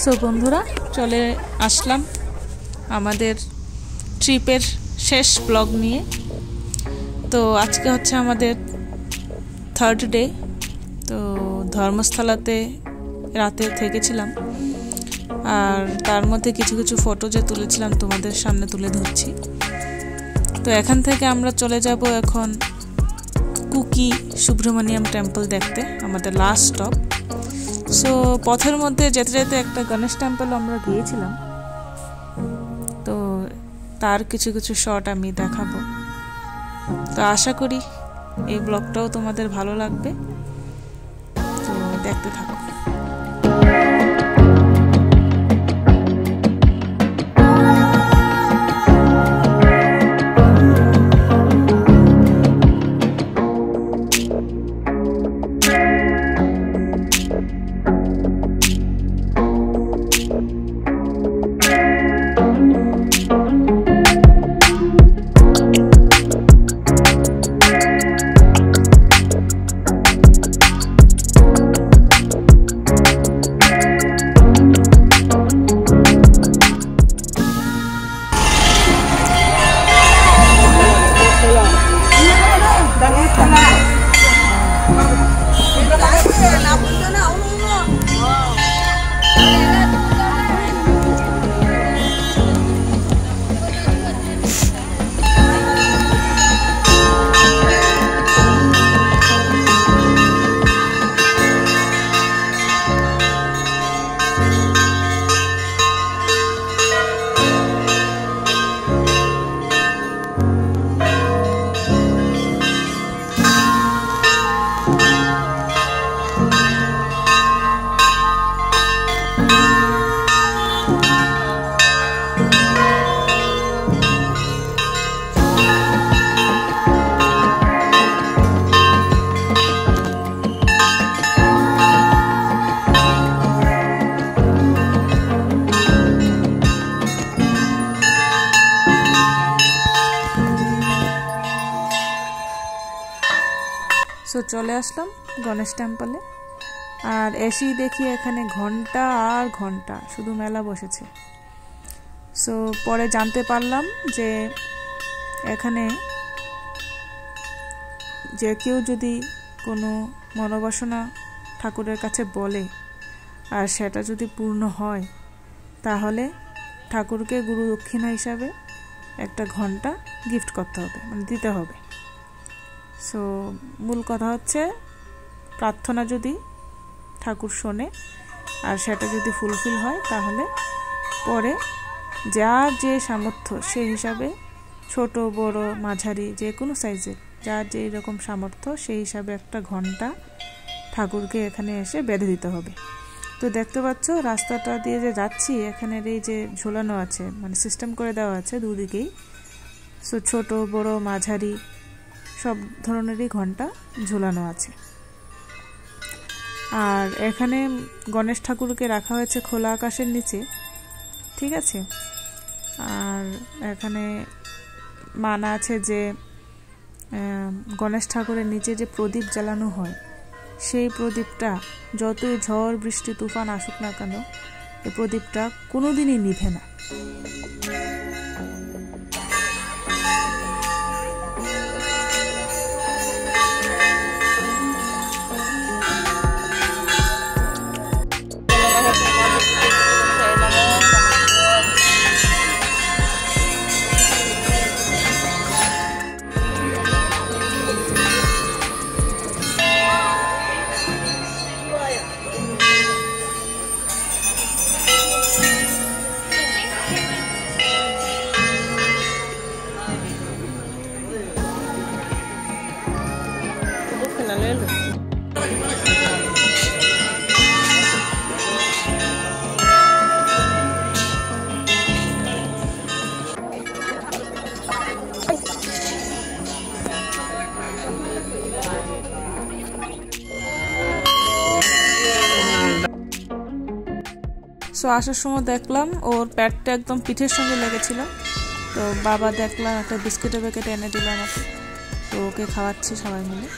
So বন্ধুরা চলে আসলাম আমাদের ট্রিপের শেষ ব্লগ নিয়ে। তো আজকে হচ্ছে আমাদের থার্ড ডে। তো ধর্মস্থলাতে রাতে থেকেছিলাম, আর তার মধ্যে কিছু কিছু ফটো যে তুলেছিলাম তোমাদের সামনে তুলে ধরছি। তো এখান থেকে আমরা চলে যাব এখন কুকি সুব্রমণিয়াম টেম্পল দেখতে, আমাদের লাস্ট স্টপ। সো পথের মধ্যে যেতে যেতে একটা গণেশ টেম্পল আমরা গিয়েছিলাম, তো তার কিছু কিছু শট আমি দেখাবো। তো আশা করি এই ব্লগটাও তোমাদের ভালো লাগবে, তো দেখতে থাকো। সো চলে আসলাম গণেশ টেম্পলে, আর এসেই দেখি এখানে ঘন্টা আর ঘন্টা শুধু মেলা বসেছে। সো পরে জানতে পারলাম যে এখানে যে কেউ যদি কোনো মনোবাসনা ঠাকুরের কাছে বলে আর সেটা যদি পূর্ণ হয়, তাহলে ঠাকুরকে গুরু দক্ষিণা হিসাবে একটা ঘন্টা গিফট করতে হবে, মানে দিতে হবে। সো মূল কথা হচ্ছে প্রার্থনা যদি ঠাকুর শোনে আর সেটা যদি ফুলফিল হয়, তাহলে পরে যার যে সামর্থ্য সেই হিসাবে, ছোট বড় মাঝারি যে কোনো সাইজের যার যে রকম সামর্থ্য সেই হিসাবে একটা ঘন্টা ঠাকুরকে এখানে এসে বেঁধে দিতে হবে। তো দেখতে পাচ্ছ রাস্তাটা দিয়ে যে যাচ্ছি, এখানের এই যে ঝোলানো আছে, মানে সিস্টেম করে দেওয়া আছে দুদিকেই। সো ছোট বড় মাঝারি সব ধরনেরই ঘন্টা ঝুলানো আছে। আর এখানে গণেশ ঠাকুরকে রাখা হয়েছে খোলা আকাশের নিচে, ঠিক আছে। আর এখানে মানা আছে যে গণেশ ঠাকুরের নিচে যে প্রদীপ জ্বালানো হয়, সেই প্রদীপটা যতই ঝড় বৃষ্টি তুফান আসুক না কেন, এই প্রদীপটা কোনোদিনই নিভে না। সো আসার সময় দেখলাম ওর প্যাডটা একদম পিঠের সঙ্গে লেগেছিল, তো বাবা দেখলাম একটা বিস্কুটের প্যাকেট এনে দিল আমাকে, তো ওকে খাওয়াচ্ছি সবাই মিলে।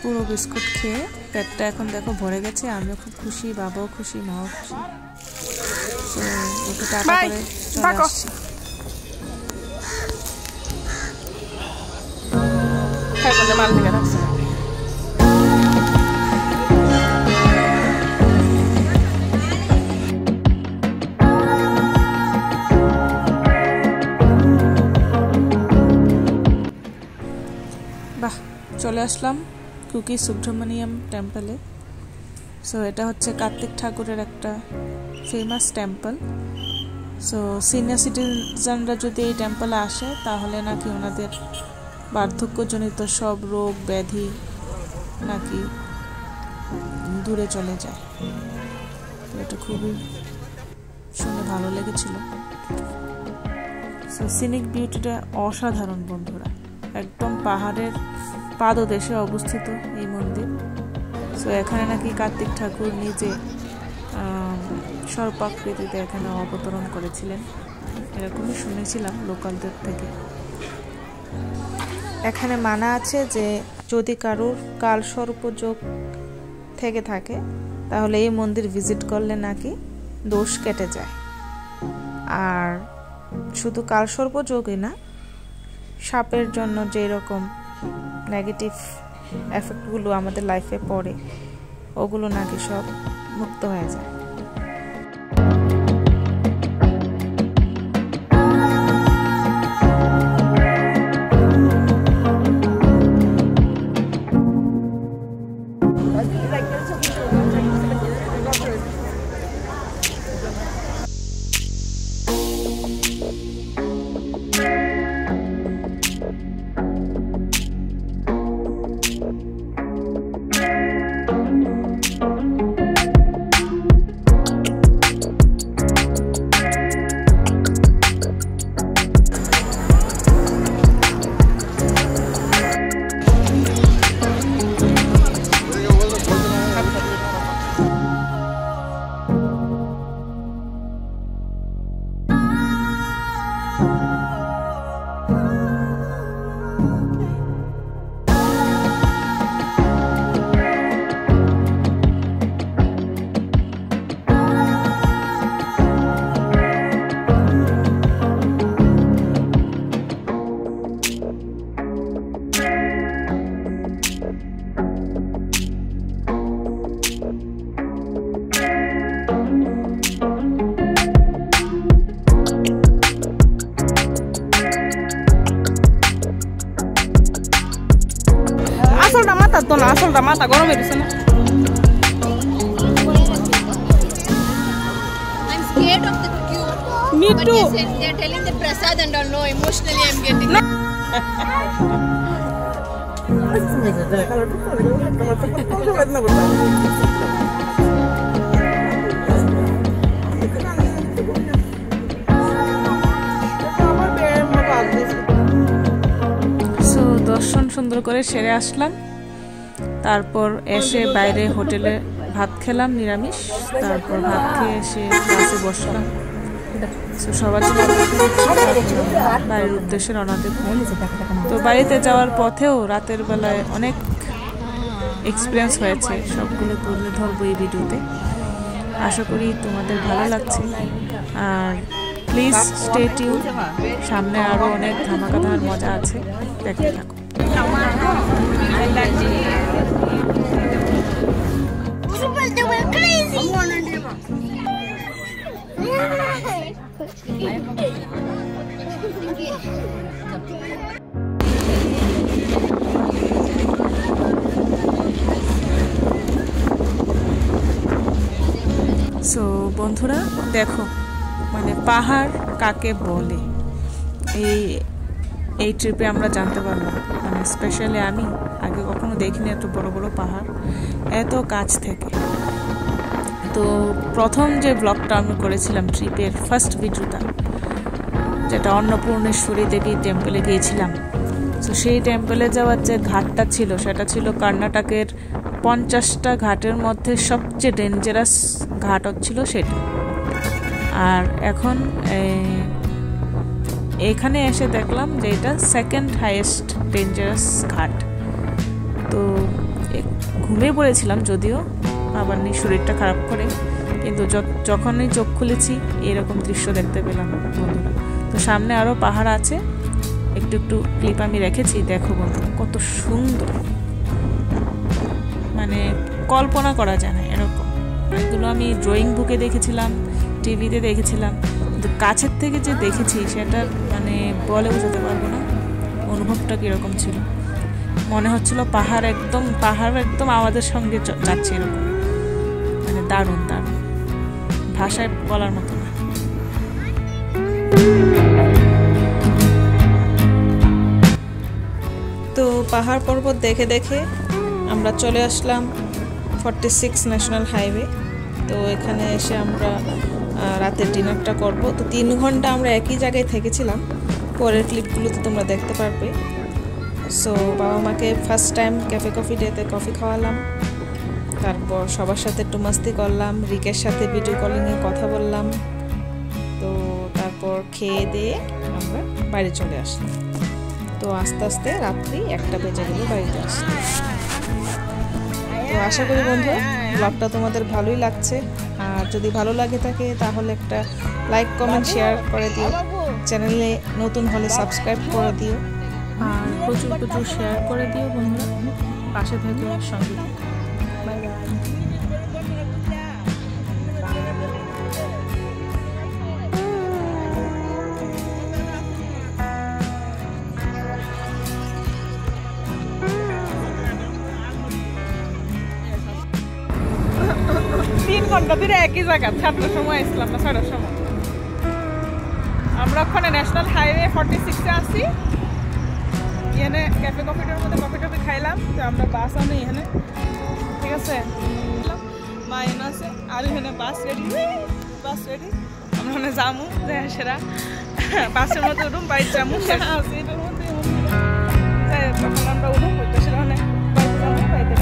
পুরো বিস্কুট খেয়ে পেটটা এখন দেখো ভরে গেছে, আমিও খুব খুশি, বাবাও খুশি, মাও খুশি। তো ওকে টাটা করে চলে আসছি। বাহ, চলে আসলাম কুকি সুব্রমণিয়াম টেম্পলে। সো এটা হচ্ছে কার্তিক ঠাকুরের একটা ফেমাস টেম্পল। সো সিনিয়র সিটিজেনরা যদি এই টেম্পলে আসে তাহলে নাকি ওনাদের বার্ধক্যজনিত সব রোগ ব্যাধি নাকি দূরে চলে যায়। তো এটা খুবই শুনে ভালো লেগেছিল। সো সিনিক বিউটিটা অসাধারণ বন্ধুরা, একদম পাহাড়ের পাদদেশে অবস্থিত এই মন্দির। সো এখানে নাকি কার্তিক ঠাকুর নিজে সর্পাকৃতিতে এখানে অবতরণ করেছিলেন, এরকমই শুনেছিলাম লোকালদের থেকে। এখানে মানা আছে যে যদি কারোর কালসর্পযোগ থেকে থাকে তাহলে এই মন্দির ভিজিট করলে নাকি দোষ কেটে যায়। আর শুধু কালসর্পযোগই না, সাপের জন্য যেরকম নেগেটিভ এফেক্টগুলো আমাদের লাইফে পড়ে ওগুলো নাকি সব মুক্ত হয়ে যায়। আসলটা মাথা গরম হয়ে গেছে না। I'm scared of the queue. Me but too. Yes, they're telling the prasad and all. No, emotionally I'm getting. So দর্শন সুন্দর করে সেরে আসলাম, তারপর এসে বাইরে হোটেলে ভাত খেলাম নিরামিষ। তারপর ভাত খেয়ে এসে বাসে বসলাম। সবার জন্য বাড়ির উদ্দেশ্যে রওনা দেব। তো বাড়িতে যাওয়ার পথেও রাতের বেলায় অনেক এক্সপিরিয়েন্স হয়েছে, সবগুলো তুলে ধরবো এই ভিডিওতে। আশা করি তোমাদের ভালো লাগছে। আর প্লিজ স্টে টিউন, সামনে আরও অনেক ধামাকাধার মজা আছে, দেখতে থাকো। They were crazy. সো বন্ধুরা দেখো, মানে পাহাড় কাকে বলে এই ট্রিপে আমরা জানতে পারলাম। মানে স্পেশালি আমি আগে কখনো দেখিনি এত বড় বড় পাহাড় এত কাছ থেকে। তো প্রথম যে ব্লগটা আমি করেছিলাম ট্রিপের ফার্স্ট ভিডিওটা, যেটা অন্নপূর্ণেশ্বরী দেবী টেম্পলে গিয়েছিলাম, তো সেই টেম্পলে যাওয়ার যে ঘাটটা ছিল সেটা ছিল কর্ণাটকের 50টা ঘাটের মধ্যে সবচেয়ে ডেঞ্জারাস ঘাট হচ্ছিল সেটা। আর এখন এখানে এসে দেখলাম যে এটা সেকেন্ড হাইয়েস্ট ডেঞ্জারাস ঘাট। তো ঘুমিয়ে পড়েছিলাম যদিও, আবার শরীরটা খারাপ করে। কিন্তু যখনই চোখ খুলেছি এরকম দৃশ্য দেখতে পেলাম বন্ধুরা। তো সামনে আরও পাহাড় আছে, একটু একটু ক্লিপ আমি রেখেছি, দেখো বন্ধুরা কত সুন্দর, মানে কল্পনা করা যায় না এরকম। এগুলো আমি ড্রয়িং বুকে দেখেছিলাম, টিভিতে দেখেছিলাম, কিন্তু কাছের থেকে যে দেখেছি সেটা মানে বলে বোঝাতে পারবো না অনুভবটা কীরকম ছিল। মনে হচ্ছিল পাহাড় একদম আমাদের সঙ্গে যাচ্ছে এরকম, মানে দারুণ দারুণ, ভাষায় বলার মতো না। তো পাহাড় পর্বত দেখে দেখে আমরা চলে আসলাম 46 ন্যাশনাল হাইওয়ে। তো এখানে এসে আমরা রাতের ডিনারটা করব। তো 3 ঘন্টা আমরা একই জায়গায় থেকেছিলাম, পরের ক্লিপগুলোতে তোমরা দেখতে পারবে। সো বাবা মাকে ফার্স্ট টাইম ক্যাফে কফি ডেতে কফি খাওয়ালাম, তারপর সবার সাথে একটু মাস্তি করলাম, রিকের সাথে ভিডিও কলিংয়ে কথা বললাম। তো তারপর খেয়ে দিয়ে আমরা বাড়ি চলে আসলাম। তো আস্তে আস্তে রাত্রি 1টা বেজে গেল বাড়িতে আসতে। তো আশা করি বন্ধু ব্লগটা তোমাদের ভালোই লাগছে, আর যদি ভালো লাগে থাকে তাহলে একটা লাইক কমেন্ট শেয়ার করে দিও, চ্যানেলে নতুন হলে সাবস্ক্রাইব করে দিও, আর প্রচুর প্রচুর শেয়ার করে দিও বন্ধুরা, পাশে থেকে সঙ্গে বাই বাই। ঘন্টা ধরে একই জায়গা, 7টার সময় আসলাম না 6টার সময়। আমরা ওখানে ন্যাশনাল হাইওয়ে 46-এ আসি, এখানে ক্যাফে কফিটার মধ্যে কফি টফি খাইলাম। তো আমরা বাস আনি এখানে, ঠিক আছে, মা এনে আছে আর এখানে বাস রেডি, আমরা ওখানে যামু, সেরা বাসের মধ্যে উঠুম, বাড়িতে যামু, সেটা আছে এটার মধ্যে। তখন আমরা উঠুম, সেটা বাড়িতে যাবো, বাড়িতে